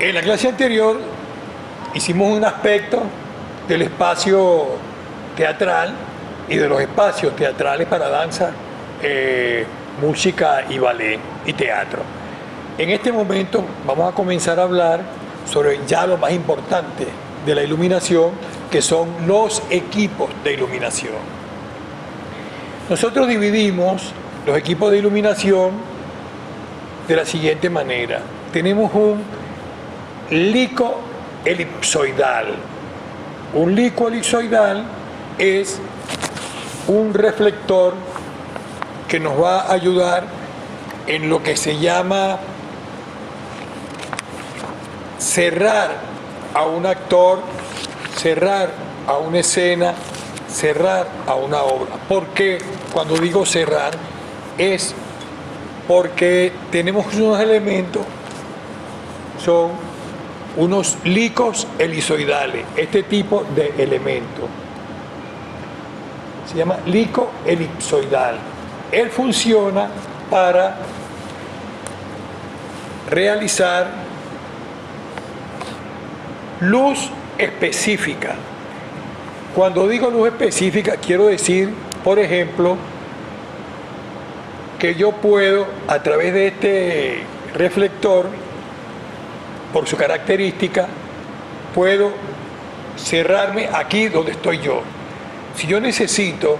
En la clase anterior hicimos un aspecto del espacio teatral y de los espacios teatrales para danza, música y ballet y teatro. En este momento vamos a comenzar a hablar sobre ya lo más importante de la iluminación, que son los equipos de iluminación. Nosotros dividimos los equipos de iluminación de la siguiente manera. Tenemos un lico elipsoidal. Un lico elipsoidal es un reflector que nos va a ayudar en lo que se llama cerrar a un actor, cerrar a una escena, cerrar a una obra. ¿Por qué? Cuando digo cerrar, es porque tenemos unos elementos, son unos licos elipsoidales, este tipo de elemento se llama lico elipsoidal. Él funciona para realizar luz específica. Cuando digo luz específica, quiero decir, por ejemplo, que yo puedo, a través de este reflector, por su característica, puedo cerrarme aquí donde estoy yo. Si yo necesito,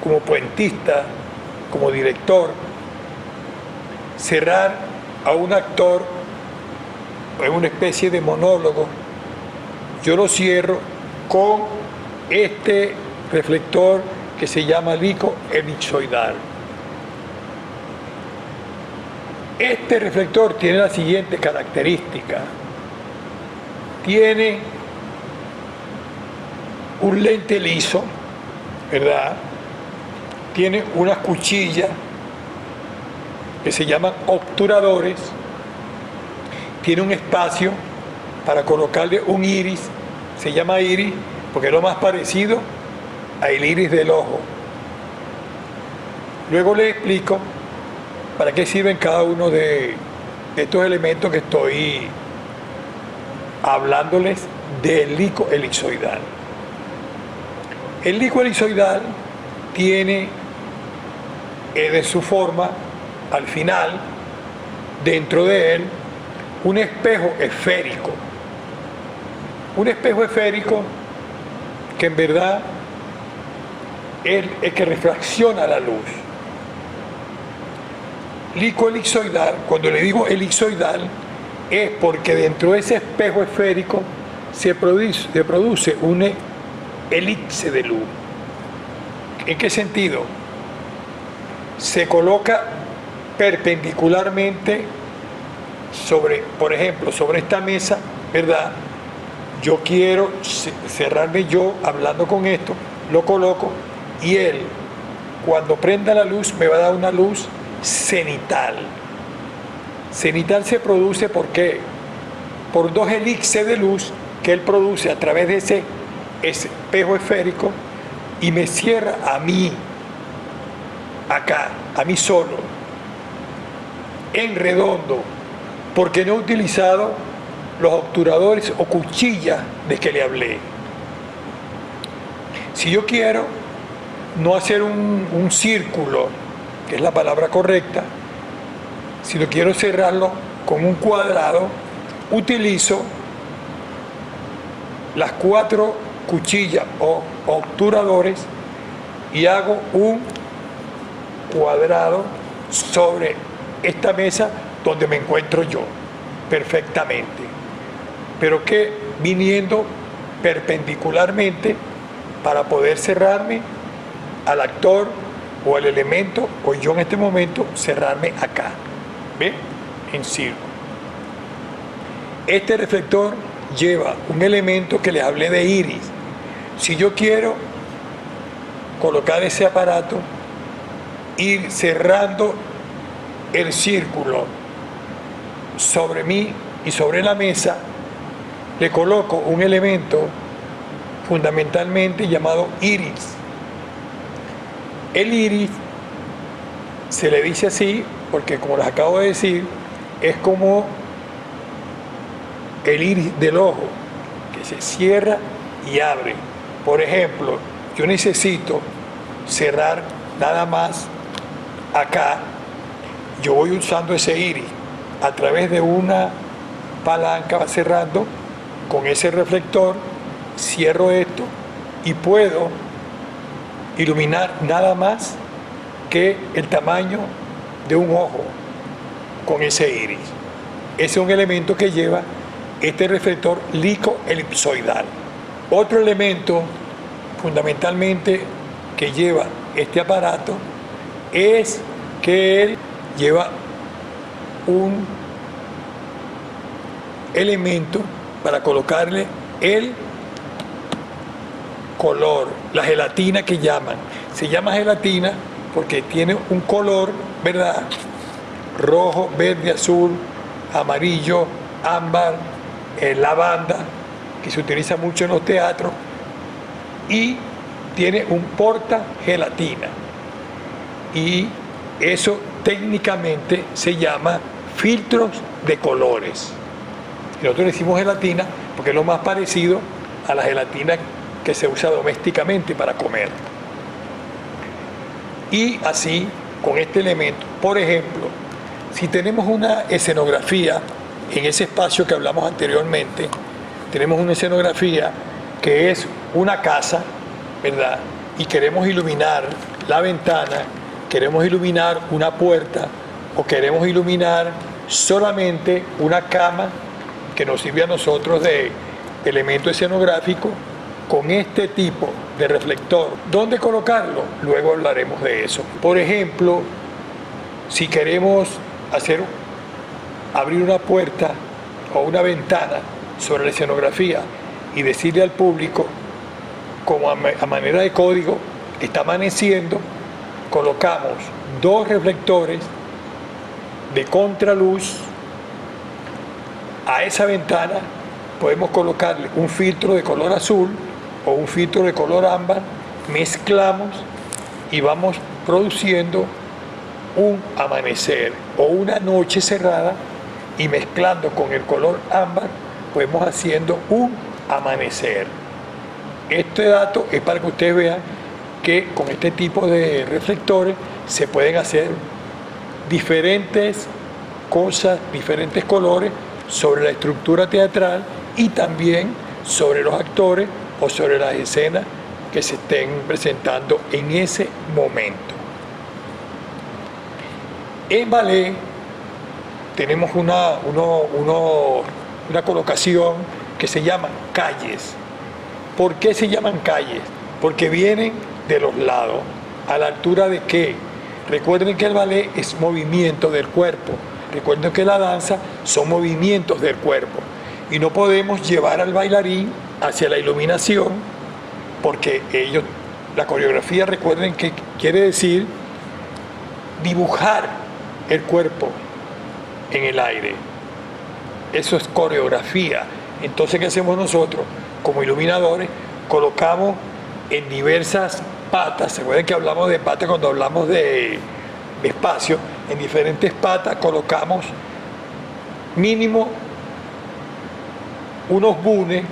como puentista, como director, cerrar a un actor en una especie de monólogo, yo lo cierro con este reflector que se llama lico elipsoidal. Este reflector tiene la siguiente característica. Tiene un lente liso, ¿verdad? Tiene unas cuchillas que se llaman obturadores. Tiene un espacio para colocarle un iris, se llama iris porque es lo más parecido al iris del ojo. Luego les explico para qué sirven cada uno de estos elementos que estoy hablándoles del lico elipsoidal. El lico elipsoidal tiene de su forma, al final, dentro de él, un espejo esférico. Un espejo esférico que en verdad es el que refracciona la luz. Lico elipsoidal, cuando le digo elipsoidal, es porque dentro de ese espejo esférico se produce una elipse de luz. ¿En qué sentido? Se coloca perpendicularmente sobre, por ejemplo, sobre esta mesa, ¿verdad? Yo quiero cerrarme yo hablando con esto, lo coloco y él, cuando prenda la luz, me va a dar una luz cenital. Cenital se produce ¿por qué? Por dos elipses de luz que él produce a través de ese espejo esférico y me cierra a mí, acá, a mí solo, en redondo, porque no he utilizado los obturadores o cuchillas de que le hablé. Si yo quiero no hacer un círculo, que es la palabra correcta, si lo quiero cerrarlo con un cuadrado, utilizo las 4 cuchillas o obturadores y hago un cuadrado sobre esta mesa donde me encuentro yo, perfectamente. Pero que viniendo perpendicularmente para poder cerrarme al actor o al elemento, o yo en este momento cerrarme acá, ¿ve? En círculo. Este reflector lleva un elemento que les hablé de iris. Si yo quiero colocar ese aparato, ir cerrando el círculo sobre mí y sobre la mesa, le coloco un elemento fundamentalmente llamado iris. El iris se le dice así porque, como les acabo de decir, es como el iris del ojo, que se cierra y abre. Por ejemplo, yo necesito cerrar nada más acá, yo voy usando ese iris a través de una palanca, va cerrando con ese reflector, cierro esto y puedo iluminar nada más que el tamaño de un ojo con ese iris. Ese es un elemento que lleva este reflector lico-elipsoidal. Otro elemento fundamentalmente que lleva este aparato es que él lleva un elemento para colocarle el color, la gelatina que llaman. Se llama gelatina porque tiene un color, ¿verdad? Rojo, verde, azul, amarillo, ámbar, lavanda, que se utiliza mucho en los teatros, y tiene un porta gelatina. Y eso técnicamente se llama filtros de colores. Y nosotros le decimos gelatina porque es lo más parecido a la gelatina que se usa domésticamente para comer. Y así con este elemento, por ejemplo, si tenemos una escenografía en ese espacio que hablamos anteriormente, tenemos una escenografía que es una casa, ¿verdad? Y queremos iluminar la ventana, queremos iluminar una puerta o queremos iluminar solamente una cama que nos sirve a nosotros de elemento escenográfico con este tipo de reflector. ¿Dónde colocarlo? Luego hablaremos de eso. Por ejemplo, si queremos abrir una puerta o una ventana sobre la escenografía y decirle al público, como a manera de código, está amaneciendo, colocamos dos reflectores de contraluz a esa ventana. Podemos colocarle un filtro de color azul o un filtro de color ámbar, mezclamos y vamos produciendo un amanecer o una noche cerrada, y mezclando con el color ámbar podemos haciendo un amanecer. Este dato es para que ustedes vean que con este tipo de reflectores se pueden hacer diferentes cosas, diferentes colores sobre la estructura teatral y también sobre los actores o sobre las escenas que se estén presentando en ese momento. En ballet tenemos una colocación que se llama calles. ¿Por qué se llaman calles? Porque vienen de los lados. ¿A la altura de qué? Recuerden que el ballet es movimiento del cuerpo. Recuerden que la danza son movimientos del cuerpo. Y no podemos llevar al bailarín hacia la iluminación porque la coreografía, recuerden que quiere decir dibujar el cuerpo en el aire. Eso es coreografía. Entonces, ¿qué hacemos nosotros? Como iluminadores, colocamos en diversas patas. Se acuerdan que hablamos de patas cuando hablamos de espacio. En diferentes patas colocamos mínimo unos bunes.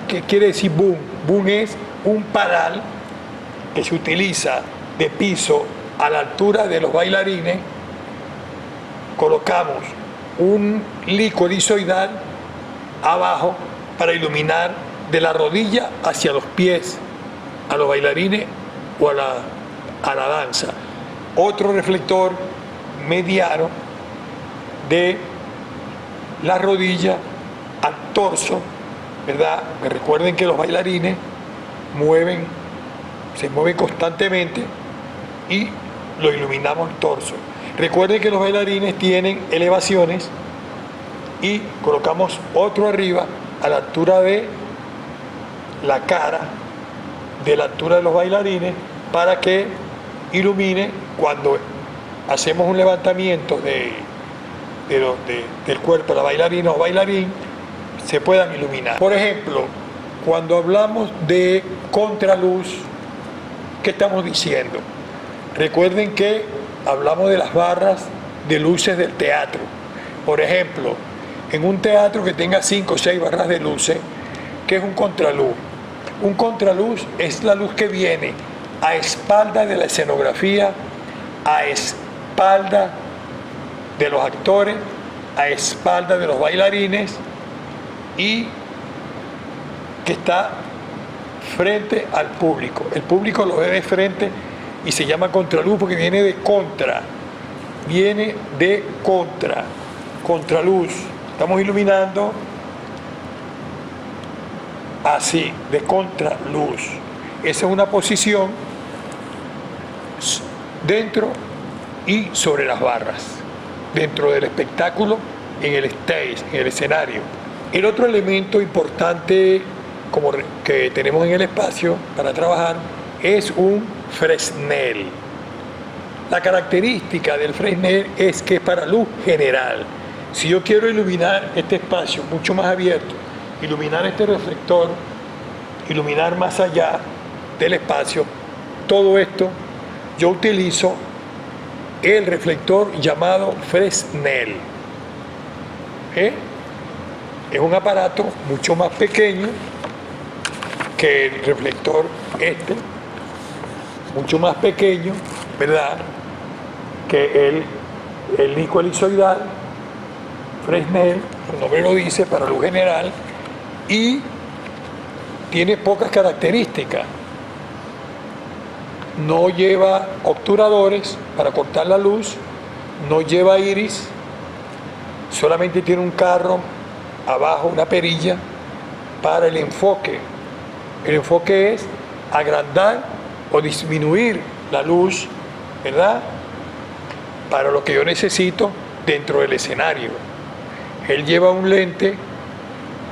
¿Qué quiere decir boom? Boom es un panal que se utiliza de piso a la altura de los bailarines. Colocamos un lico elipsoidal abajo para iluminar de la rodilla hacia los pies a los bailarines o a la danza. Otro reflector mediano de la rodilla al torso, ¿verdad? Recuerden que los bailarines se mueven constantemente y lo iluminamos el torso. Recuerden que los bailarines tienen elevaciones y colocamos otro arriba a la altura de la cara, de la altura de los bailarines, para que ilumine cuando hacemos un levantamiento del cuerpo de la bailarina o bailarín, se puedan iluminar. Por ejemplo, cuando hablamos de contraluz, ¿qué estamos diciendo? Recuerden que hablamos de las barras de luces del teatro. Por ejemplo, en un teatro que tenga 5 o 6 barras de luces, ¿qué es un contraluz? Un contraluz es la luz que viene a espalda de la escenografía, a espalda de los actores, a espalda de los bailarines y que está frente al público. El público lo ve de frente y se llama contraluz porque viene de contra. Viene de contra. Contraluz. Estamos iluminando así, de contraluz. Esa es una posición dentro y sobre las barras, dentro del espectáculo, en el stage, en el escenario. El otro elemento importante que tenemos en el espacio para trabajar es un Fresnel. La característica del Fresnel es que es para luz general. Si yo quiero iluminar este espacio mucho más abierto, iluminar este reflector, iluminar más allá del espacio, todo esto, yo utilizo el reflector llamado Fresnel. Es un aparato mucho más pequeño que el reflector mucho más pequeño, ¿verdad?, que el disco elizoidal, Fresnel, el nombre lo dice, para luz general, y tiene pocas características. No lleva obturadores para cortar la luz, no lleva iris, solamente tiene un carro abajo, una perilla para el enfoque. El enfoque es agrandar o disminuir la luz, ¿verdad?, para lo que yo necesito dentro del escenario. Él lleva un lente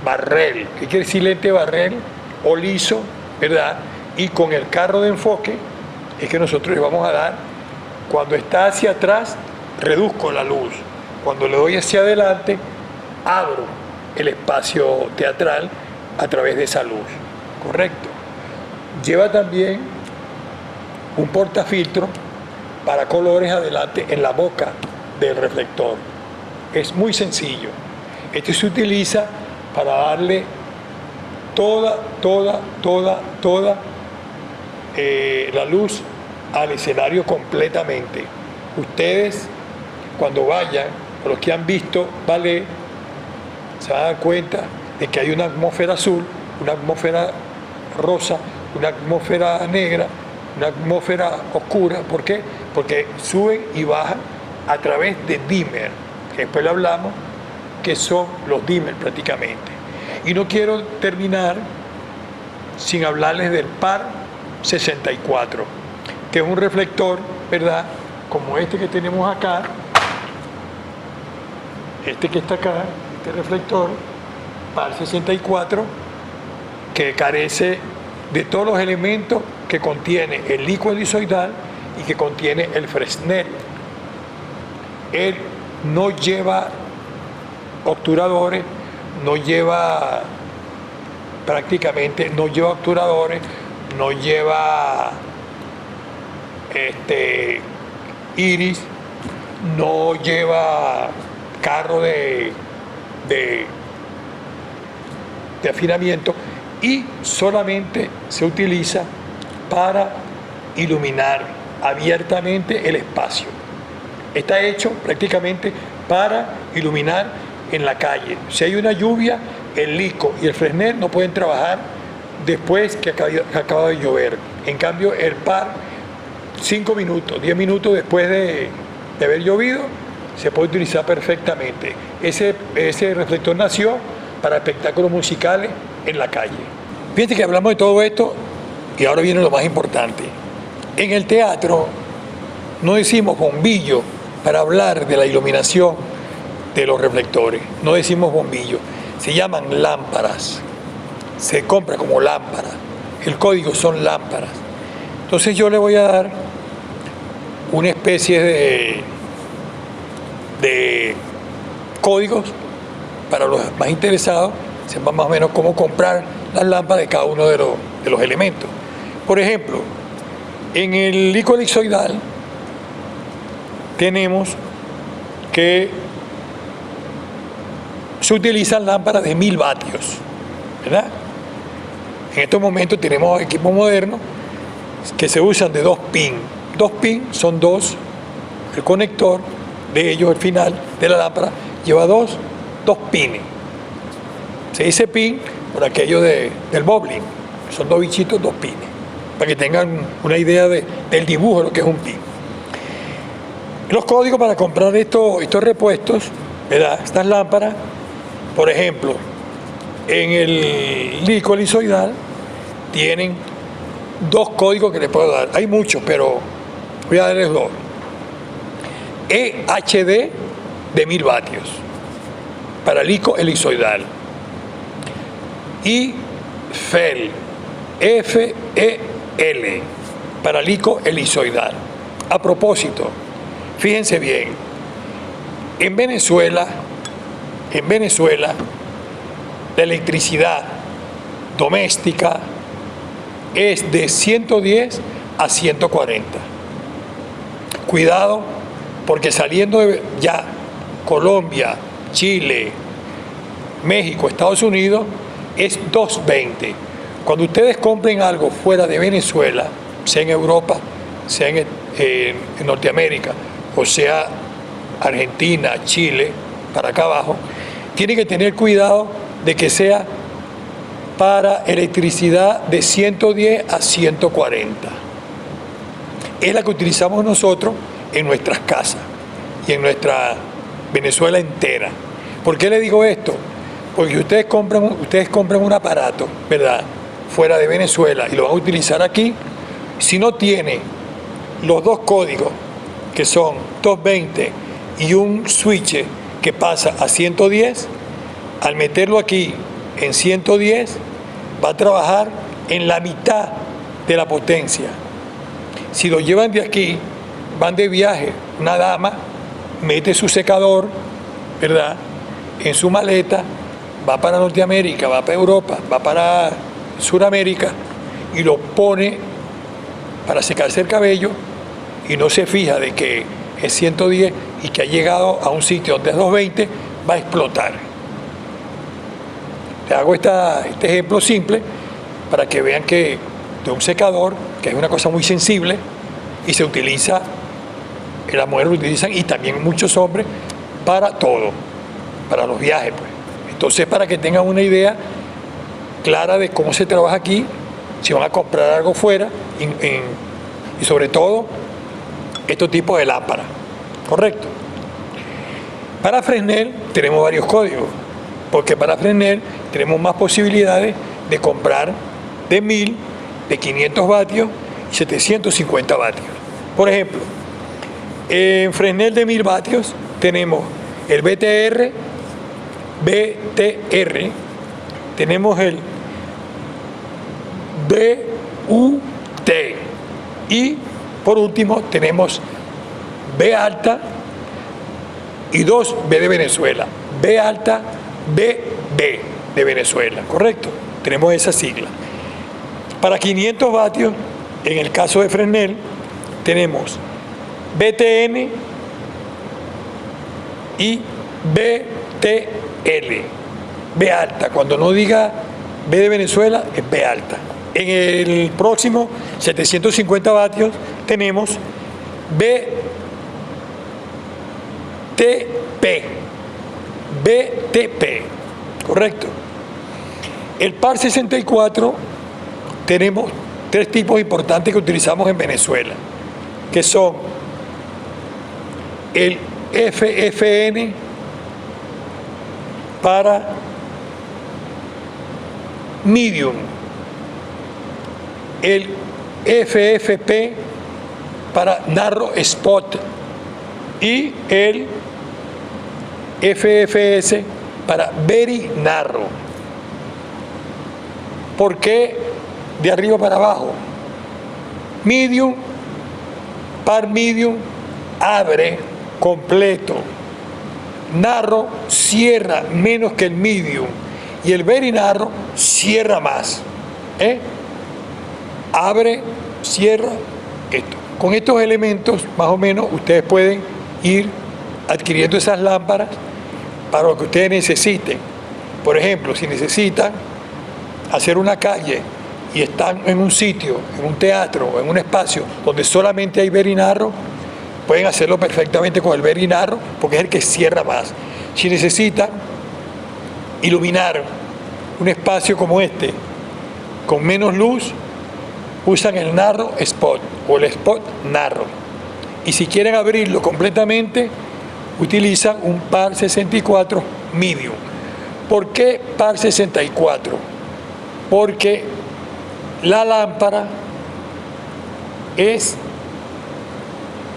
barrel. ¿Qué quiere decir lente barrel? O liso, ¿verdad? Y con el carro de enfoque es que nosotros le vamos a dar, cuando está hacia atrás, reduzco la luz. Cuando le doy hacia adelante, abro el espacio teatral a través de esa luz. Correcto. Lleva también un portafiltro para colores adelante en la boca del reflector. Es muy sencillo. Este se utiliza para darle toda la luz al escenario completamente. Ustedes, cuando vayan, los que han visto ballet, se van a dar cuenta de que hay una atmósfera azul, una atmósfera rosa, una atmósfera negra, una atmósfera oscura. ¿Por qué? Porque suben y bajan a través de dimmer, que después le hablamos, que son los dimmer prácticamente. Y no quiero terminar sin hablarles del par 64, que es un reflector, ¿verdad?, como este que tenemos acá, este que está acá, este reflector, par 64, que carece de todos los elementos que contiene el líquido elizoidal y que contiene el Fresnel. Él no lleva obturadores, no lleva obturadores, no lleva iris, no lleva carro de afinamiento, y solamente se utiliza para iluminar abiertamente el espacio. Está hecho prácticamente para iluminar en la calle. Si hay una lluvia, el lico y el Fresnel no pueden trabajar después que acaba de llover. En cambio, el par, 5 minutos, 10 minutos después de haber llovido, se puede utilizar perfectamente. Ese reflector nació para espectáculos musicales en la calle. Fíjense que hablamos de todo esto y ahora viene lo más importante. En el teatro no decimos bombillo para hablar de la iluminación de los reflectores. No decimos bombillo, se llaman lámparas. Se compra como lámpara. El código son lámparas. Entonces yo le voy a dar una especie de códigos para los más interesados, sepan más o menos cómo comprar las lámparas de cada uno de los elementos. Por ejemplo, en el líquido elipsoidal tenemos que se utilizan lámparas de 1000 vatios, ¿verdad? En estos momentos tenemos equipos modernos que se usan de 2 pin. 2 pin son 2, el conector de ellos, el final de la lámpara, lleva dos pines. Se dice pin por aquello del bowling, son 2 bichitos, 2 pines, para que tengan una idea del dibujo de lo que es un pin. Los códigos para comprar estos repuestos, ¿verdad? Estas lámparas, por ejemplo, en el licor elisoidal tienen 2 códigos que les puedo dar. Hay muchos, pero voy a darles 2. EHD de 1000 vatios para licor elisoidal. Y FEL, FEL, para licor elisoidal. A propósito, fíjense bien, en Venezuela, la electricidad doméstica es de 110 a 140. Cuidado, porque saliendo de ya Colombia, Chile, México, Estados Unidos, es 220. Cuando ustedes compren algo fuera de Venezuela, sea en Europa, sea en Norteamérica, o sea Argentina, Chile, para acá abajo, tienen que tener cuidado de que sea para electricidad de 110 a 140. Es la que utilizamos nosotros en nuestras casas y en nuestra Venezuela entera. ¿Por qué le digo esto? Porque ustedes compran un aparato, ¿verdad?, fuera de Venezuela y lo van a utilizar aquí. Si no tiene los 2 códigos, que son 220 y un switch que pasa a 110, al meterlo aquí en 110 va a trabajar en la mitad de la potencia. Si lo llevan de aquí, van de viaje, una dama mete su secador, ¿verdad?, en su maleta, va para Norteamérica, va para Europa, va para Sudamérica y lo pone para secarse el cabello y no se fija de que es 110 y que ha llegado a un sitio donde es 220, va a explotar. Te hago este ejemplo simple para que vean que de un secador, que es una cosa muy sensible y se utiliza, las mujeres lo utilizan y también muchos hombres para todo, para los viajes, pues. Entonces, para que tengan una idea clara de cómo se trabaja aquí, si van a comprar algo fuera y sobre todo estos tipos de lámparas, ¿correcto? Para Fresnel tenemos varios códigos, porque para Fresnel tenemos más posibilidades de comprar de 1000, de 500 vatios y 750 vatios. Por ejemplo, en Fresnel de 1000 vatios tenemos el BTR, tenemos el BUT y por último tenemos B alta y 2 B de Venezuela, B alta, BB de Venezuela, ¿correcto? Tenemos esa sigla. Para 500 vatios, en el caso de Fresnel, tenemos BTN y BTL, B alta. Cuando no diga B de Venezuela, es B alta. En el próximo 750 vatios tenemos BTP, ¿correcto? El par 64 tenemos 3 tipos importantes que utilizamos en Venezuela, que son el FFN para medium, el FFP para narrow spot y el FFS para very narrow. ¿Por qué de arriba para abajo? Medium, par medium, abre completo. Narrow cierra menos que el medium y el very narrow cierra más. Abre, cierra, esto. Con estos elementos, más o menos, ustedes pueden ir adquiriendo esas lámparas para lo que ustedes necesiten. Por ejemplo, si necesitan hacer una calle y están en un sitio, en un teatro o en un espacio donde solamente hay verinarro, pueden hacerlo perfectamente con el verinarro porque es el que cierra más. Si necesitan iluminar un espacio como este con menos luz, usan el narrow spot o el spot narrow. Y si quieren abrirlo completamente, utilizan un par 64 medium. ¿Por qué par 64? Porque la lámpara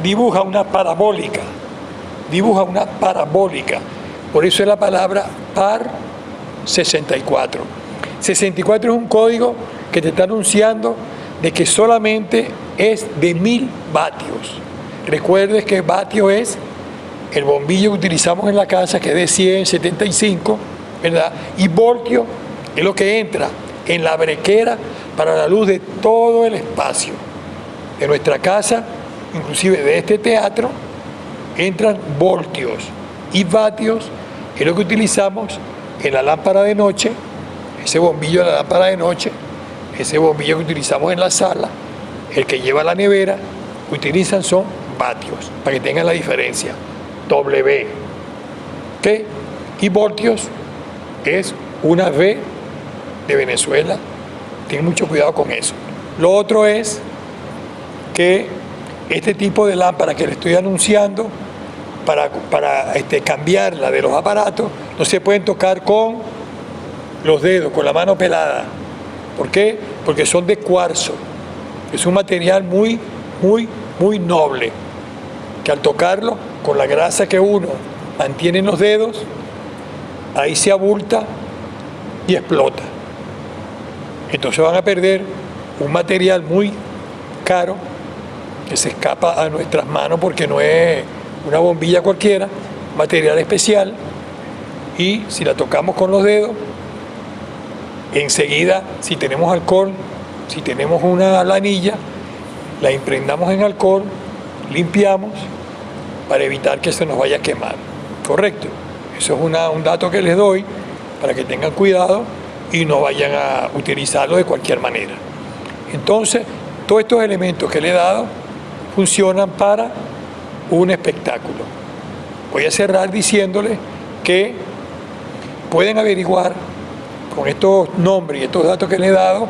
dibuja una parabólica, por eso es la palabra par 64. 64 es un código que te está anunciando de que solamente es de 1000 vatios. Recuerdes que vatio es el bombillo que utilizamos en la casa, que es de 175, ¿verdad? Y voltio es lo que entra en la brequera para la luz de todo el espacio de nuestra casa, inclusive de este teatro, entran voltios, y vatios es lo que utilizamos en la lámpara de noche, ese bombillo de la lámpara de noche, ese bombillo que utilizamos en la sala, el que lleva la nevera, utilizan son vatios, para que tengan la diferencia. W. ¿Ok? Y voltios es una V de Venezuela. Ten mucho cuidado con eso. Lo otro es que este tipo de lámpara que le estoy anunciando, para cambiarla de los aparatos, no se pueden tocar con los dedos, con la mano pelada. ¿Por qué? Porque son de cuarzo. Es un material muy, muy, muy noble, que al tocarlo, con la grasa que uno mantiene en los dedos, ahí se abulta y explota. Entonces van a perder un material muy caro que se escapa a nuestras manos porque no es una bombilla cualquiera, material especial, y si la tocamos con los dedos, enseguida, si tenemos alcohol, si tenemos una lanilla, la impregnamos en alcohol, limpiamos para evitar que se nos vaya a quemar. ¿Correcto? Eso es un dato que les doy para que tengan cuidado y no vayan a utilizarlo de cualquier manera. Entonces, todos estos elementos que le he dado funcionan para un espectáculo. Voy a cerrar diciéndoles que pueden averiguar con estos nombres y estos datos que les he dado,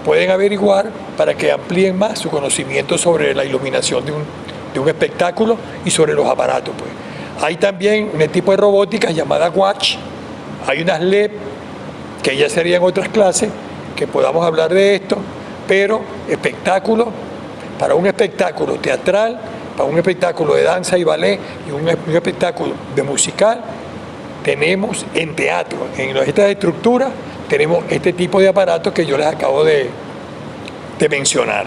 pueden averiguar para que amplíen más su conocimiento sobre la iluminación de un espectáculo y sobre los aparatos. Pues. Hay también un tipo de robótica llamada Watch, hay unas LED, que ya serían otras clases, que podamos hablar de esto, pero espectáculo, para un espectáculo teatral, para un espectáculo de danza y ballet y un espectáculo de musical, tenemos en teatro, en estas estructuras, tenemos este tipo de aparatos que yo les acabo de mencionar.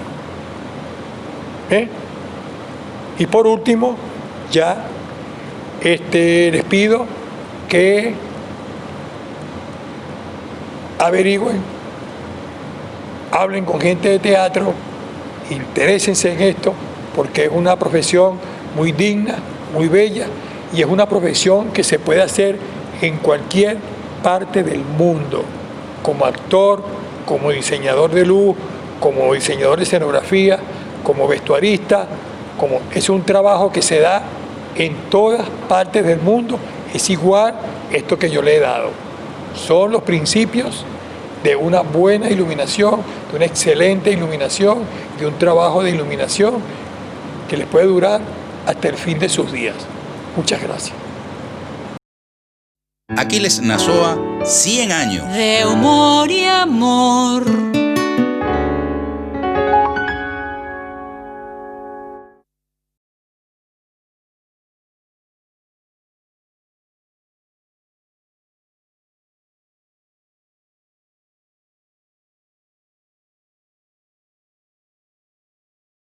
Y por último, ya les pido que averigüen, hablen con gente de teatro, interésense en esto, porque es una profesión muy digna, muy bella, y es una profesión que se puede hacer en cualquier parte del mundo, como actor, como diseñador de luz, como diseñador de escenografía, como vestuarista, es un trabajo que se da en todas partes del mundo. Es igual esto que yo le he dado. Son los principios de una buena iluminación, de una excelente iluminación, de un trabajo de iluminación que les puede durar hasta el fin de sus días. Muchas gracias. Aquiles Nazoa, 100 años. De humor y amor.